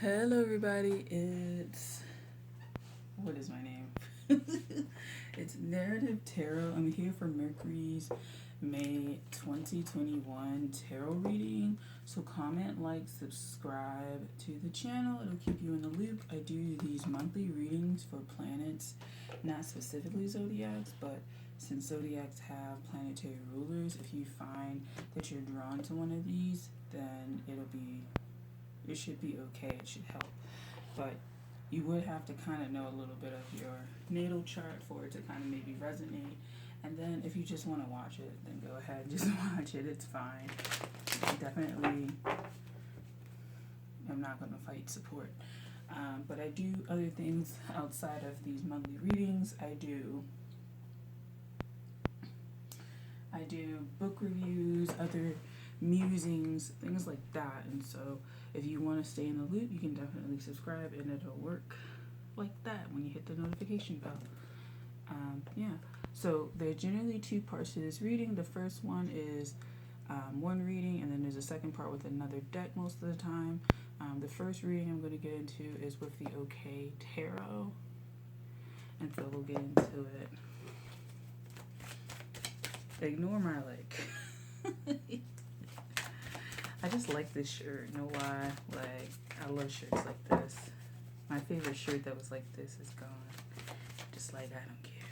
Hello, everybody. What is my name? It's Narrative Tarot. I'm here for Mercury's May 2021 tarot reading. So, comment, like, subscribe to the channel. It'll keep you in the loop. I do these monthly readings for planets, not specifically zodiacs, but since zodiacs have planetary rulers, if you find that you're drawn to one of these, then it should be okay. It should help. But you would have to kind of know a little bit of your natal chart for it to kind of maybe resonate. And then if you just want to watch it, then go ahead and just watch it. It's fine. Definitely, I'm not going to fight support. But I do other things outside of these monthly readings. I do book reviews, other musings, things like that. And so if you want to stay in the loop, you can definitely subscribe and it'll work like that when you hit the notification bell. Yeah. So there are generally two parts to this reading. The first one is one reading, and then there's a second part with another deck most of the time. The first reading I'm going to get into is with the OK Tarot. And so we'll get into it. Ignore my I just like this shirt. You know why? I love shirts like this. My favorite shirt that was like this is gone. Just I don't care.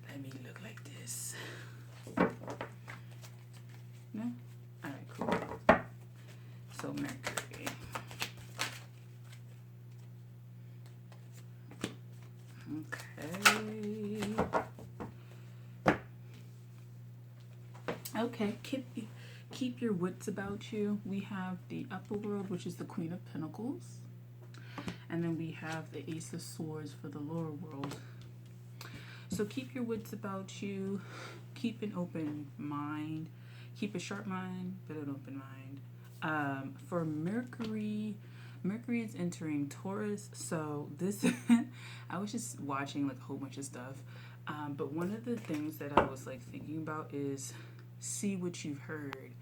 Let me look like this. No? Alright, cool. So Mercury. Okay, keep your wits about you. We have the upper world, which is the Queen of Pentacles. And then we have the Ace of Swords for the lower world. So keep your wits about you. Keep an open mind. Keep a sharp mind, but an open mind. For Mercury is entering Taurus. So this, I was just watching a whole bunch of stuff. But one of the things that I was thinking about is see what you've heard.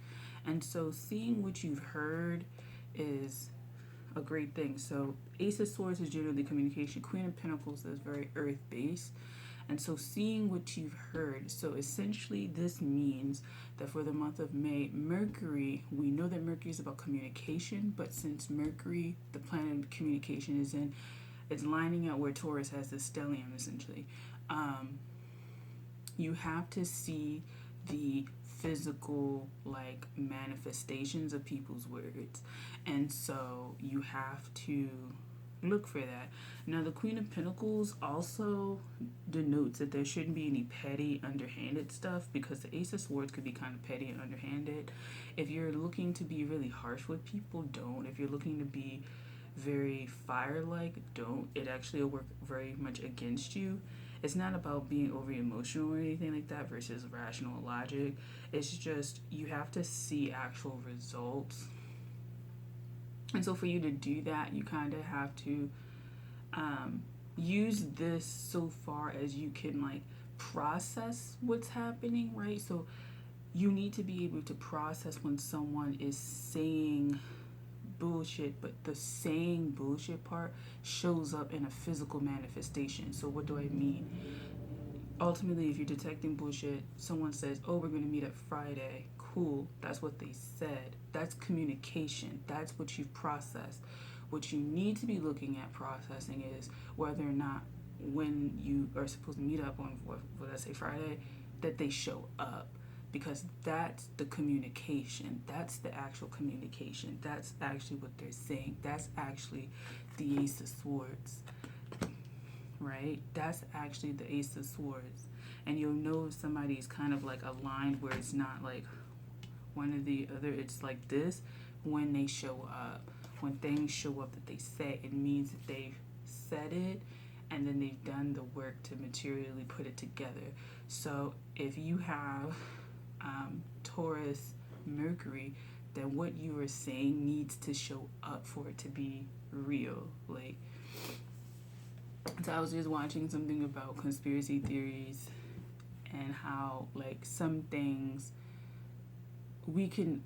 And so seeing what you've heard is a great thing. So Ace of Swords is generally communication. Queen of Pentacles is very earth-based. And so seeing what you've heard. So essentially this means that for the month of May, Mercury, we know that Mercury is about communication, but since Mercury, the planet of communication, it's lining up where Taurus has the stellium essentially. You have to see the physical manifestations of people's words, and so you have to look for that. Now the Queen of Pentacles also denotes that there shouldn't be any petty underhanded stuff, because the Ace of Swords could be kind of petty and underhanded. If you're looking to be really harsh with people, don't. If you're looking to be very fire-like, don't. It actually will work very much against you. It's not about being over emotional or anything like that versus rational logic. It's just you have to see actual results. And so for you to do that, you kind of have to use this so far as you can process what's happening, right? So you need to be able to process when someone is saying bullshit, but the saying bullshit part shows up in a physical manifestation. So what do I mean? Ultimately, if you're detecting bullshit, someone says, oh, we're going to meet up Friday. Cool. That's what they said. That's communication. That's what you've processed. What you need to be looking at processing is whether or not when you are supposed to meet up on, let's say Friday, that they show up. Because that's the communication. That's the actual communication. That's actually what they're saying. That's actually the Ace of Swords, right? That's actually the Ace of Swords. And you'll know if somebody's kind of aligned where it's not one or the other. It's like this when they show up. When things show up that they say, it means that they've said it and then they've done the work to materially put it together. So if you have Taurus, Mercury, then what you are saying needs to show up for it to be real. So I was just watching something about conspiracy theories and how some things we can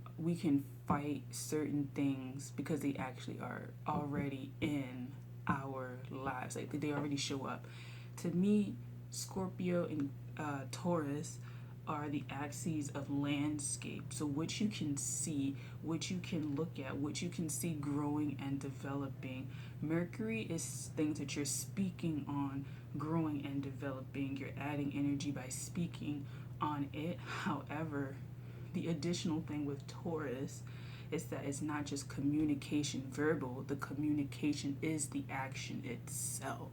fight certain things because they actually are already in our lives. Like they already show up. To me, Scorpio and Taurus are the axes of landscape. So what you can see, what you can look at, what you can see growing and developing. Mercury is things that you're speaking on, growing and developing. You're adding energy by speaking on it. However, the additional thing with Taurus is that it's not just communication verbal. The communication is the action itself.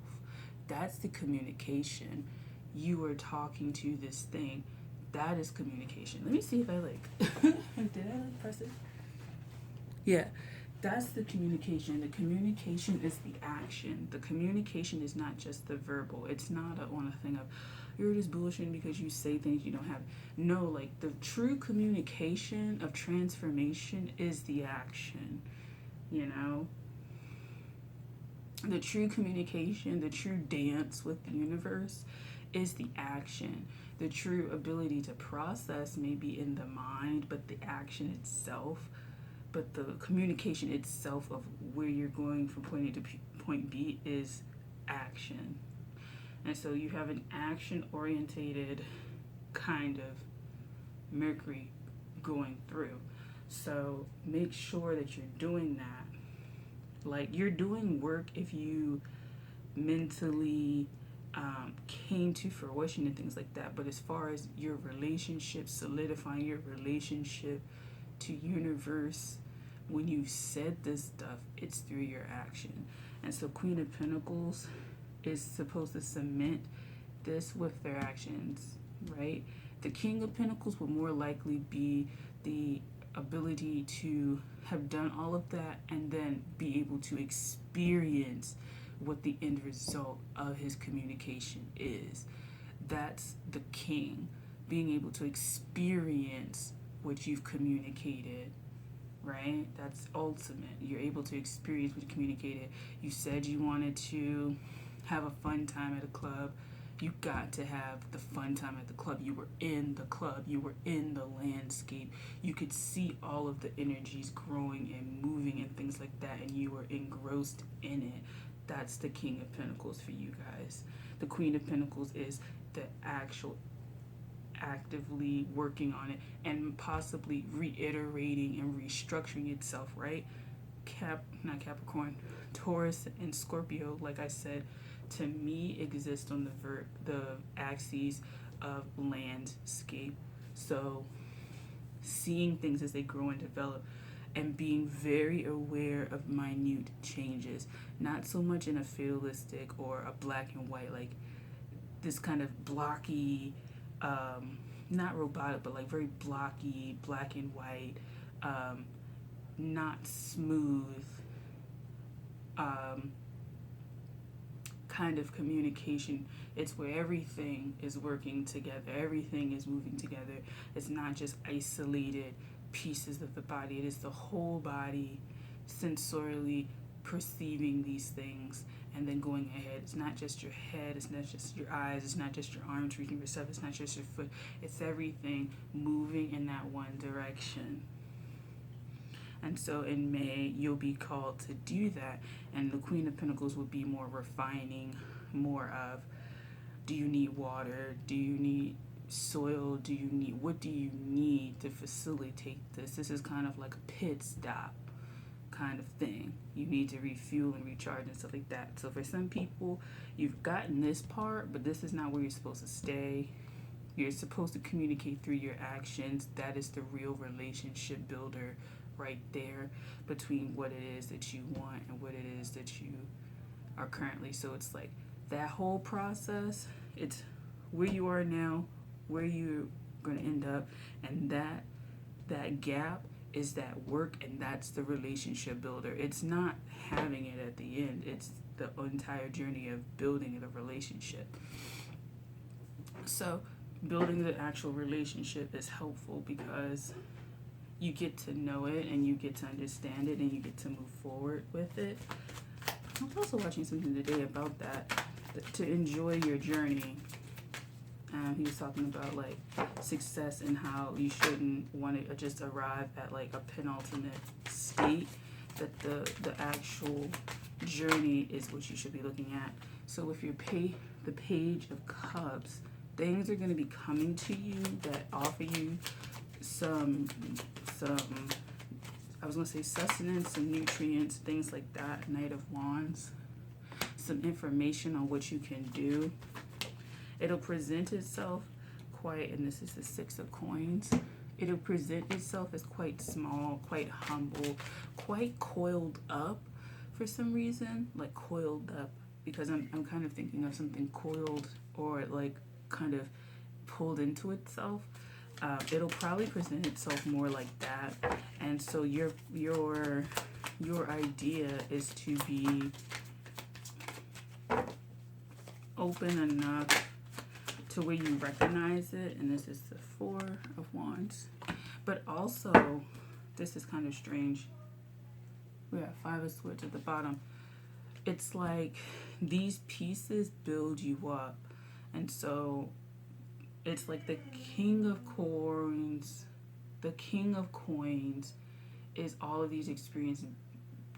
That's the communication. You are talking to this thing. That is communication. Let me see if I did I press it? Yeah, that's the communication. The communication is the action. The communication is not just the verbal. It's not on a thing of, you're just bullshitting because you say things you don't have. No, like the true communication of transformation is the action, you know? The true communication, the true dance with the universe is the action. The true ability to process may be in the mind, but the action itself, but the communication itself of where you're going from point A to point B is action. And so you have an action-orientated kind of Mercury going through. So make sure that you're doing that. Like, you're doing work if you mentally came to fruition and things like that. But as far as your relationship, solidifying your relationship to universe, when you said this stuff, it's through your action. And so Queen of Pentacles is supposed to cement this with their actions, right? The King of Pentacles will more likely be the ability to have done all of that and then be able to experience what the end result of his communication is. That's the king, being able to experience what you've communicated, right? That's ultimate. You're able to experience what you communicated. You said you wanted to have a fun time at a club. You got to have the fun time at the club. You were in the club. You were in the landscape. You could see all of the energies growing and moving and things like that, and you were engrossed in it. That's the King of Pentacles for you guys. The Queen of Pentacles is the actual actively working on it and possibly reiterating and restructuring itself, right? Not Capricorn, Taurus and Scorpio, like I said, to me exist on the axes of landscape. So seeing things as they grow and develop and being very aware of minute changes, not so much in a fatalistic or a black and white, like this kind of blocky, not robotic, but like very blocky, black and white, not smooth, kind of communication. It's where everything is working together, everything is moving together. It's not just isolated pieces of the body. It is the whole body sensorially perceiving these things and then going ahead. It's not just your head, it's not just your eyes, it's not just your arms reaching yourself, it's not just your foot. It's everything moving in that one direction. And so in May, you'll be called to do that. And the Queen of Pentacles will be more refining, more of, do you need water? Do you need soil? What do you need to facilitate this? This is kind of like a pit stop kind of thing. You need to refuel and recharge and stuff like that. So for some people, you've gotten this part, but this is not where you're supposed to stay. You're supposed to communicate through your actions. That is the real relationship builder right there between what it is that you want and what it is that you are currently. So it's like that whole process, it's where you are now, where you're going to end up, and that gap is that work, and that's the relationship builder. It's not having it at the end, it's the entire journey of building the relationship. So building the actual relationship is helpful because you get to know it and you get to understand it and you get to move forward with it. I was also watching something today about that, to enjoy your journey. He was talking about like success and how you shouldn't want to just arrive at like a penultimate state, that the actual journey is what you should be looking at. So if you're the Page of Cups, things are going to be coming to you that offer you some I was going to say sustenance, some nutrients, things like that. Knight of Wands, some information on what you can do. It'll present itself quite, and this is the Six of Coins, it'll present itself as quite small, quite humble, quite coiled up for some reason, like coiled up, because I'm kind of thinking of something coiled or like kind of pulled into itself. It'll probably present itself more like that, and so your idea is to be open enough to where you recognize it, and this is the Four of Wands. But also, this is kind of strange. We have Five of Swords at the bottom. It's like these pieces build you up, and so it's like the King of Coins. The King of Coins is all of these experiences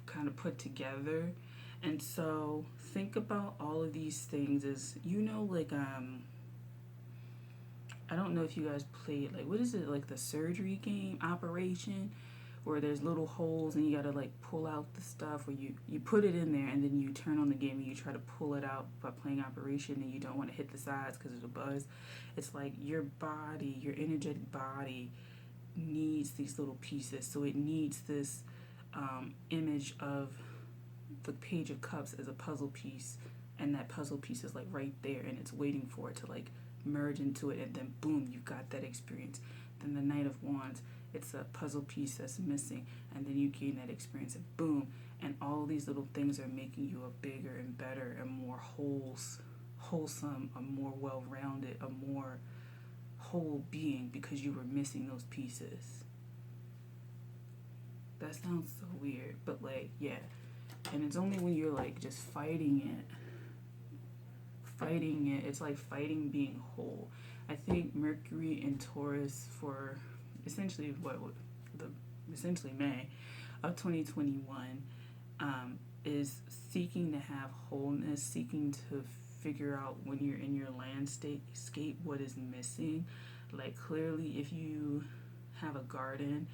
kind of put together, and so think about all of these things as, you know, like I don't know if you guys played, like, what is it, like the surgery game, Operation, where there's little holes and you gotta like pull out the stuff, or you put it in there and then you turn on the game and you try to pull it out by playing Operation, and you don't want to hit the sides because it'll buzz. It's like your body, your energetic body needs these little pieces. So it needs this image of the Page of Cups as a puzzle piece, and that puzzle piece is like right there and it's waiting for it to like merge into it, and then boom, you've got that experience. Then the Knight of Wands, it's a puzzle piece that's missing, and then you gain that experience, and boom, and all these little things are making you a bigger and better and more wholesome, a more well-rounded, a more whole being, because you were missing those pieces. That sounds so weird, but like, yeah. And it's only when you're like just fighting it, it's like fighting being whole. I think Mercury in Taurus for essentially essentially May of 2021 is seeking to have wholeness, seeking to figure out when you're in your landscape what is missing. Like clearly, if you have a garden,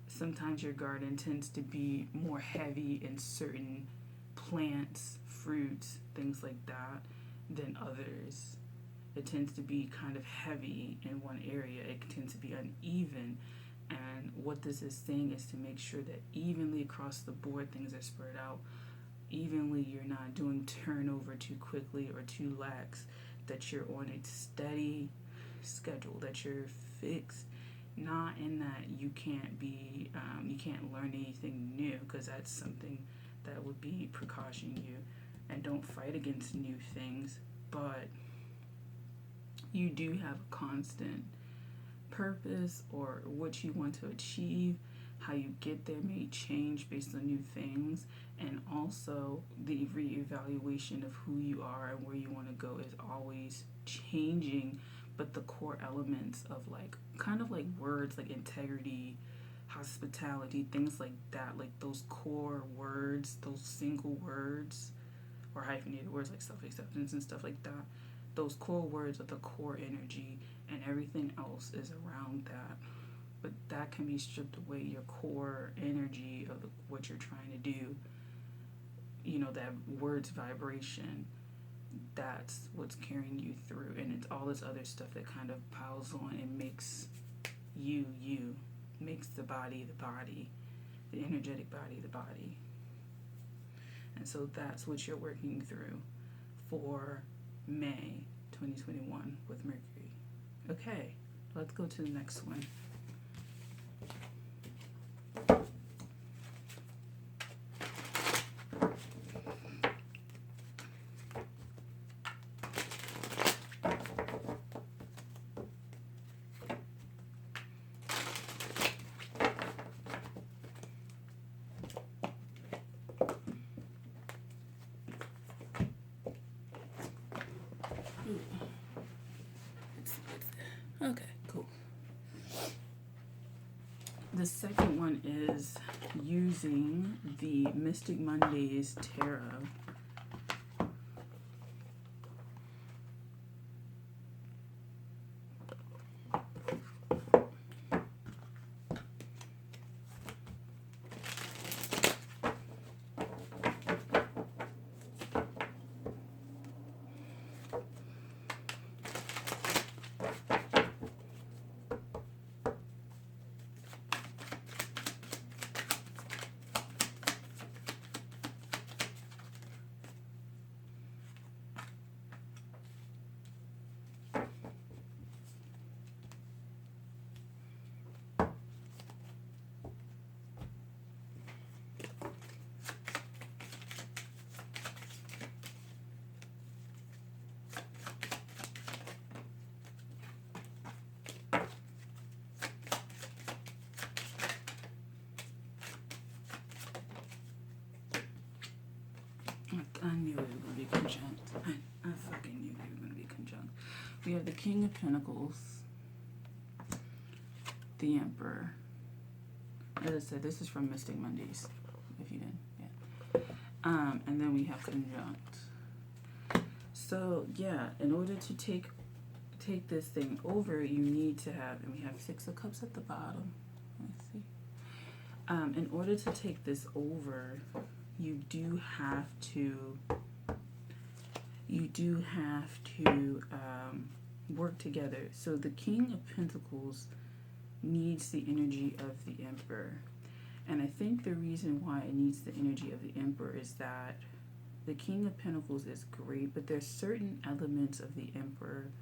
sometimes your garden tends to be more heavy in certain plants, fruits, things like that than others. It tends to be kind of heavy in one area. It tends to be uneven. And what this is saying is to make sure that evenly across the board things are spread out. Evenly, you're not doing turnover too quickly or too lax, that you're on a steady schedule, that you're fixed. Not in that you can't learn anything new, because that's something that would be precaution you, and don't fight against new things, but you do have a constant purpose or what you want to achieve. How you get there may change based on new things, and also the reevaluation of who you are and where you want to go is always changing, but the core elements of like kind of like words like integrity, hospitality, things like that, like those core words, those single words or hyphenated words like self-acceptance and stuff like that, those core words are the core energy, and everything else is around that. But that can be stripped away, your core energy of what you're trying to do, you know, that word's vibration, that's what's carrying you through. And it's all this other stuff that kind of piles on and makes you, makes the body, the energetic body, the body. And so that's what you're working through for May 2021 with Mercury. Okay, let's go to the next one. Okay, cool. The second one is using the Mystic Mondays Tarot. I knew we were going to be conjunct. I fucking knew we were going to be conjunct. We have the King of Pentacles, the Emperor. As I said, this is from Mystic Mondays, if you didn't, yeah. And then we have conjunct. So, yeah, in order to take this thing over, you need to have, and we have 6 of Cups at the bottom. Let's see. In order to take this over, you do have to work together. So the King of Pentacles needs the energy of the Emperor. And I think the reason why it needs the energy of the Emperor is that the King of Pentacles is great, but there's certain elements of the Emperor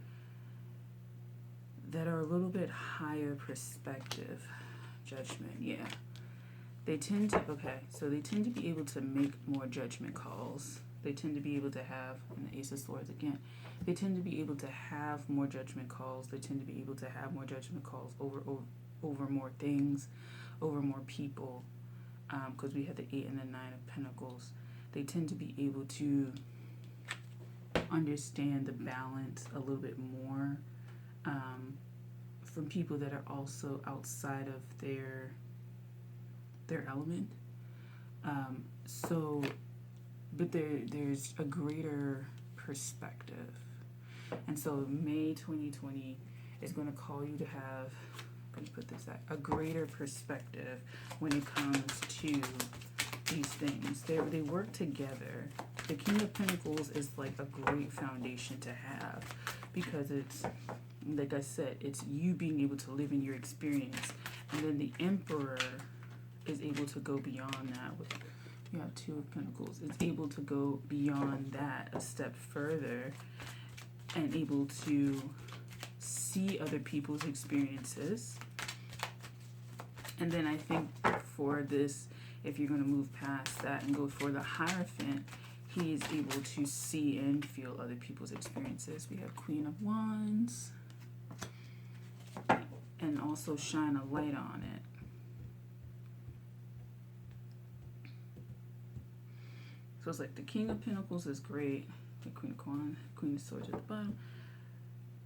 that are a little bit higher perspective. Judgment, yeah. They tend to be able to make more judgment calls. They tend to be able to have, and the Ace of Swords again, they tend to be able to have more judgment calls. They tend to be able to have more judgment calls over more things, over more people, because we have the 8 and the 9 of Pentacles. They tend to be able to understand the balance a little bit more from people that are also outside of their element. But there's a greater perspective. And so May 2020 is going to call you to have, let me put this at, a greater perspective when it comes to these things. They work together. The King of Pentacles is like a great foundation to have because it's, like I said, it's you being able to live in your experience. And then the Emperor is able to go beyond that. You have 2 of Pentacles. It's able to go beyond that a step further and able to see other people's experiences. And then I think for this, if you're going to move past that and go for the Hierophant, he is able to see and feel other people's experiences. We have Queen of Wands and also shine a light on it. So it's like the King of Pentacles is great. The Queen of Swords at the bottom.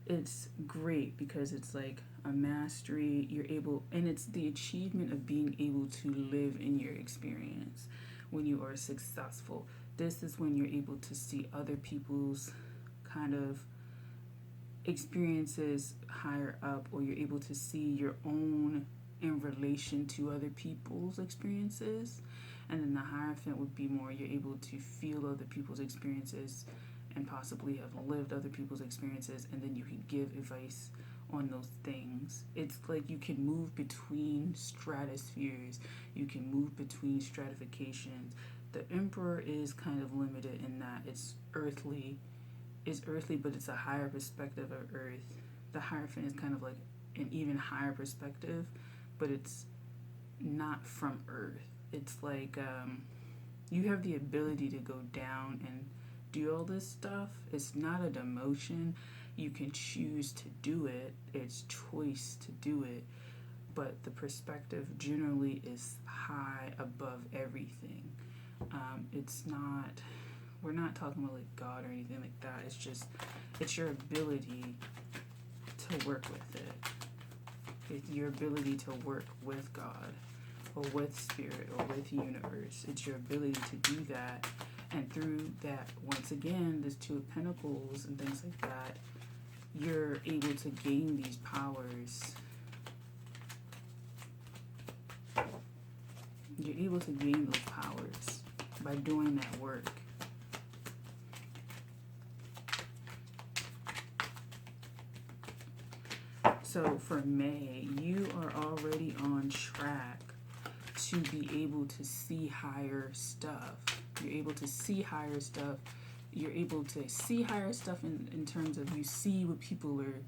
It's great because it's like a mastery. You're able, and it's the achievement of being able to live in your experience when you are successful. This is when you're able to see other people's kind of experiences higher up, or you're able to see your own in relation to other people's experiences. And then the Hierophant would be more, you're able to feel other people's experiences and possibly have lived other people's experiences, and then you can give advice on those things. It's like you can move between stratospheres, you can move between stratifications. The Emperor is kind of limited in that it's earthly, but it's a higher perspective of Earth. The Hierophant is kind of like an even higher perspective, but it's not from Earth. It's like you have the ability to go down and do all this stuff. It's not a demotion. You can choose to do it. It's choice to do it. But the perspective generally is high above everything. It's not, we're not talking about like God or anything like that. It's just, it's your ability to work with it. It's your ability to work with God or with spirit or with universe. It's your ability to do that. And through that, once again, this Two of Pentacles and things like that, you're able to gain these powers. You're able to gain those powers by doing that work. So for May, you are already on track to be able to see higher stuff. You're able to see higher stuff. You're able to see higher stuff in terms of you see what people are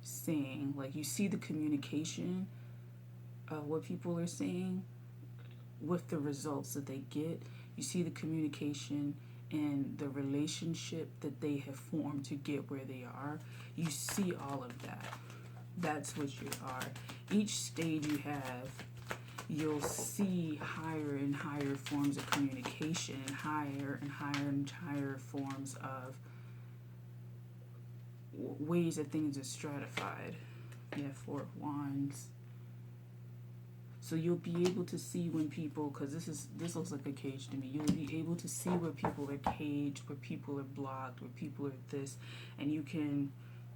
saying. Like you see the communication of what people are saying with the results that they get. You see the communication and the relationship that they have formed to get where they are. You see all of that. That's what you are. Each stage you have, you'll see higher and higher forms of communication, and higher and higher and higher forms of ways that things are stratified. Yeah, Four of Wands. So you'll be able to see when people, because this looks like a cage to me. You'll be able to see where people are caged, where people are blocked, where people are this, and you can,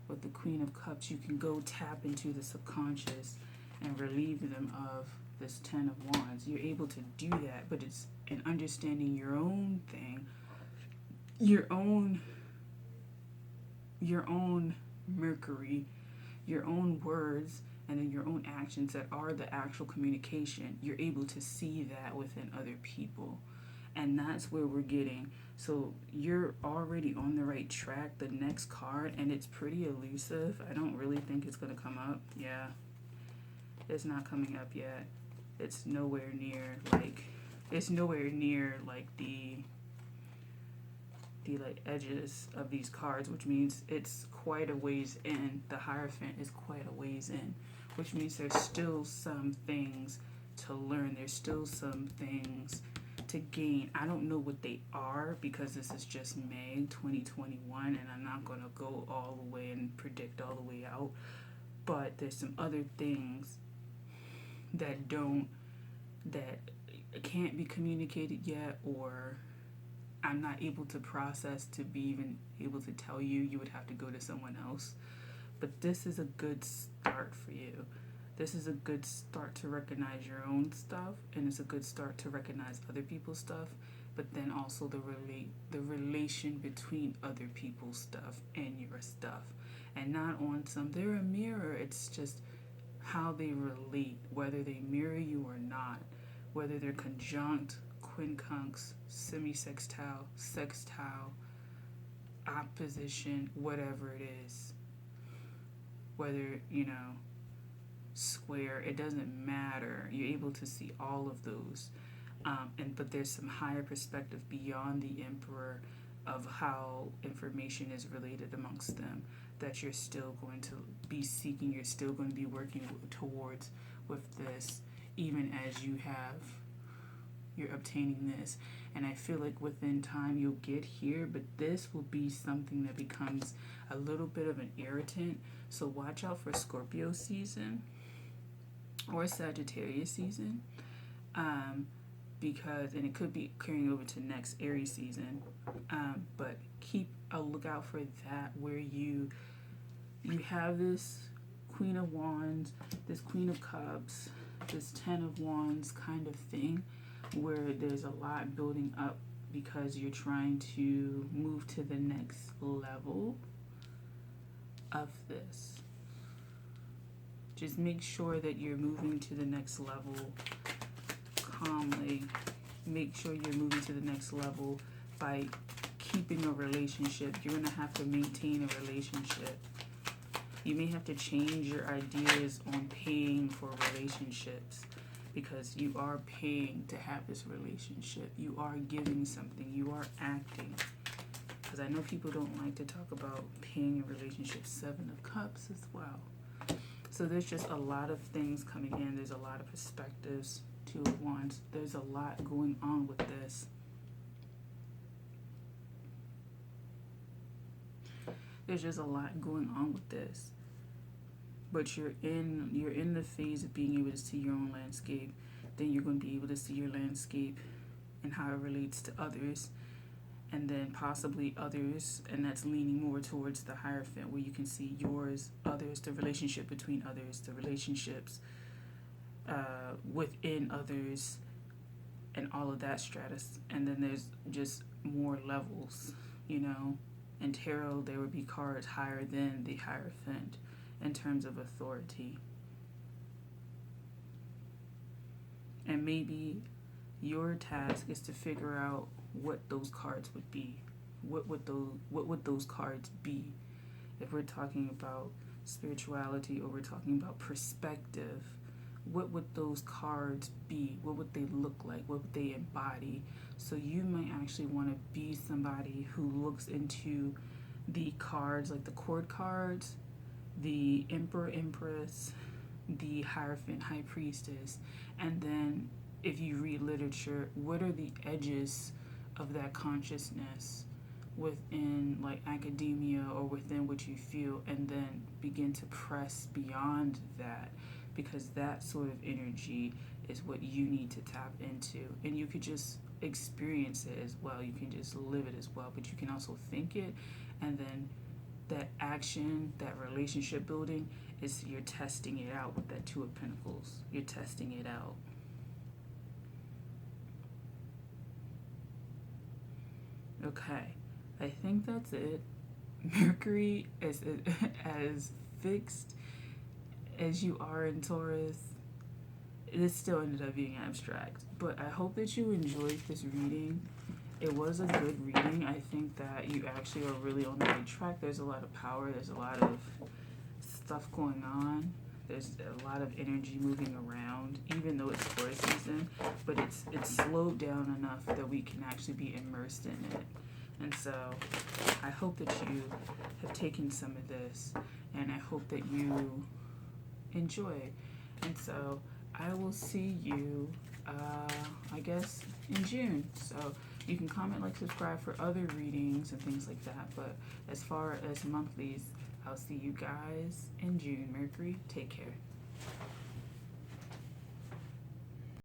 with the Queen of Cups, you can go tap into the subconscious and relieve them of this Ten of Wands. You're able to do that, but it's in understanding your own thing, your own Mercury, your own words, and then your own actions that are the actual communication. You're able to see that within other people. And that's where we're getting. So you're already on the right track. The next card, and it's pretty elusive. I don't really think it's going to come up. Yeah. It's not coming up yet. It's nowhere near like the like edges of these cards, which means it's quite a ways in. The Hierophant is quite a ways in, which means there's still some things to learn. There's still some things to gain. I don't know what they are because this is just May 2021 and I'm not going to go all the way and predict all the way out, but there's some other things that can't be communicated yet, or I'm not able to process to be even able to tell you. You would have to go to someone else. But this is a good start for you. This is a good start to recognize your own stuff, and it's a good start to recognize other people's stuff, but then also the relation between other people's stuff and your stuff. And not on some, they're a mirror. It's just how they relate, whether they mirror you or not, whether they're conjunct, quincunx, semi-sextile, sextile, opposition, whatever it is, whether, square, it doesn't matter. You're able to see all of those. But there's some higher perspective beyond the Emperor of how information is related amongst them that you're still going to be seeking, you're still going to be working towards with this, even as you're obtaining this. And I feel like within time you'll get here, but this will be something that becomes a little bit of an irritant. So watch out for Scorpio season or Sagittarius season, because, and it could be carrying over to next Aries season, but keep a lookout for that, where you have this Queen of Wands, this Queen of Cups, this Ten of Wands kind of thing, where there's a lot building up because you're trying to move to the next level of this. Just make sure that you're moving to the next level calmly. Make sure you're moving to the next level by keeping a relationship. You're going to have to maintain a relationship. You may have to change your ideas on paying for relationships, because you are paying to have this relationship. You are giving something. You are acting. Because I know people don't like to talk about paying in relationships. Seven of Cups as well. So there's just a lot of things coming in. There's a lot of perspectives. Two of Wands. There's a lot going on with this. There's just a lot going on with this. but you're in the phase of being able to see your own landscape. Then you're going to be able to see your landscape and how it relates to others, and then possibly others, and that's leaning more towards the Hierophant, where you can see yours, others, the relationship between others, the relationships within others, and all of that stratus. And then there's just more levels, you know. In tarot, there would be cards higher than the Hierophant in terms of authority. And maybe your task is to figure out what those cards would be. What would those cards be? If we're talking about spirituality or we're talking about perspective, what would those cards be? What would they look like? What would they embody? So you might actually want to be somebody who looks into the cards, like the court cards, the Emperor, Empress, the Hierophant, High Priestess, and then if you read literature, what are the edges of that consciousness within like academia or within what you feel, and then begin to press beyond that, because that sort of energy is what you need to tap into. And you could just experience it as well, you can just live it as well, but you can also think it, and then that action, that relationship building, is you're testing it out with that Two of Pentacles. You're testing it out. Okay, I think that's it. Mercury is as fixed as you are in Taurus. It still ended up being abstract, but I hope that you enjoyed this reading. It was a good reading. I think that you actually are really on the right track. There's a lot of power. There's a lot of stuff going on. There's a lot of energy moving around, even though it's Taurus season, but it's slowed down enough that we can actually be immersed in it. And so I hope that you have taken some of this, and I hope that you enjoy. And so I will see you, I guess, in June. So you can comment, like, subscribe for other readings and things like that. But as far as monthlies, I'll see you guys in June. Mercury, take care.